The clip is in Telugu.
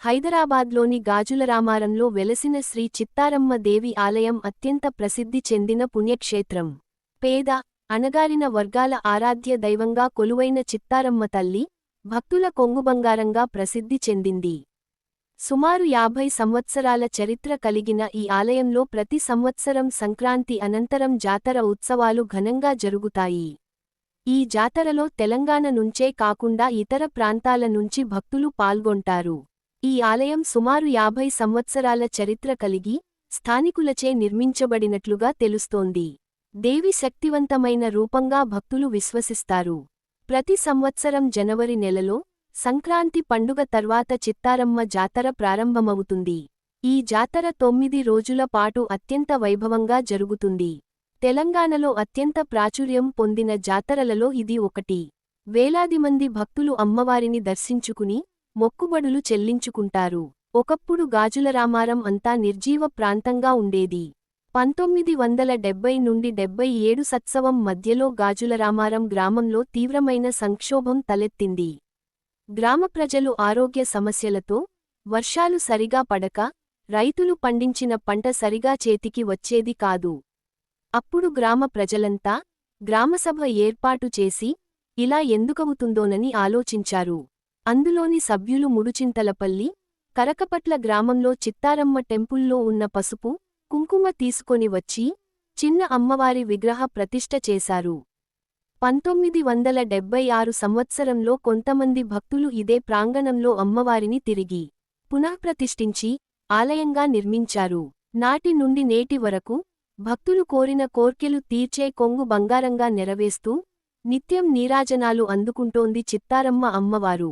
హైదరాబాద్లోని గాజులరామారంలో వెలసిన శ్రీ చిత్తారమ్మ దేవి ఆలయం అత్యంత ప్రసిద్ధి చెందిన పుణ్యక్షేత్రం. పేద, అణగారిన వర్గాల ఆరాధ్య దైవంగా కొలువైన చిత్తారమ్మ తల్లి, భక్తుల కొంగుబంగారంగా ప్రసిద్ధి చెందింది. సుమారు 50 సంవత్సరాల చరిత్ర కలిగిన ఈ ఆలయంలో ప్రతి సంవత్సరం సంక్రాంతి అనంతరం జాతర ఉత్సవాలు ఘనంగా జరుగుతాయి. ఈ జాతరలో తెలంగాణ నుంచే కాకుండా ఇతర ప్రాంతాల నుంచి భక్తులు పాల్గొంటారు. ఈ ఆలయం సుమారు 50 సంవత్సరాల చరిత్ర కలిగి, స్థానికులచే నిర్మించబడినట్లుగా తెలుస్తోంది. దేవి శక్తివంతమైన రూపంగా భక్తులు విశ్వసిస్తారు. ప్రతి సంవత్సరం జనవరి నెలలో, సంక్రాంతి పండుగ తర్వాత చిత్తారమ్మ జాతర ప్రారంభమవుతుంది. ఈ జాతర 9 రోజుల పాటు అత్యంత వైభవంగా జరుగుతుంది. తెలంగాణలో అత్యంత ప్రాచుర్యం పొందిన జాతరలలో ఇది ఒకటి. వేలాది మంది భక్తులు అమ్మవారిని దర్శించుకుని, మొక్కుబడులు చెల్లించుకుంటారు. ఒకప్పుడు గాజులరామారం అంతా నిర్జీవ ప్రాంతంగా ఉండేది. 1970 నుండి 77 సత్సవం మధ్యలో గాజులరామారం గ్రామంలో తీవ్రమైన సంక్షోభం తలెత్తింది. గ్రామ ప్రజలు ఆరోగ్య సమస్యలతో, వర్షాలు సరిగా పడక, రైతులు పండించిన పంట సరిగా చేతికి వచ్చేది కాదు. అప్పుడు గ్రామ ప్రజలంతా గ్రామసభ ఏర్పాటు చేసి, ఇలా ఎందుకవుతుందోనని ఆలోచించారు. అందులోని సభ్యులు ముడుచింతలపల్లి, కరకపట్ల గ్రామంలో చిత్తారమ్మ టెంపుల్లో ఉన్న పసుపు, కుంకుమ తీసుకొని వచ్చి, చిన్న అమ్మవారి విగ్రహ ప్రతిష్ఠ చేశారు. 1976 సంవత్సరంలో కొంతమంది భక్తులు ఇదే ప్రాంగణంలో అమ్మవారిని తిరిగి పునఃప్రతిష్ఠించి, ఆలయంగా నిర్మించారు. నాటి నుండి నేటి వరకు, భక్తులు కోరిన కోర్కెలు తీర్చే కొంగు బంగారంగా నెరవేస్తూ, నిత్యం నీరాజనాలు అందుకుంటోంది చిత్తారమ్మ అమ్మవారు.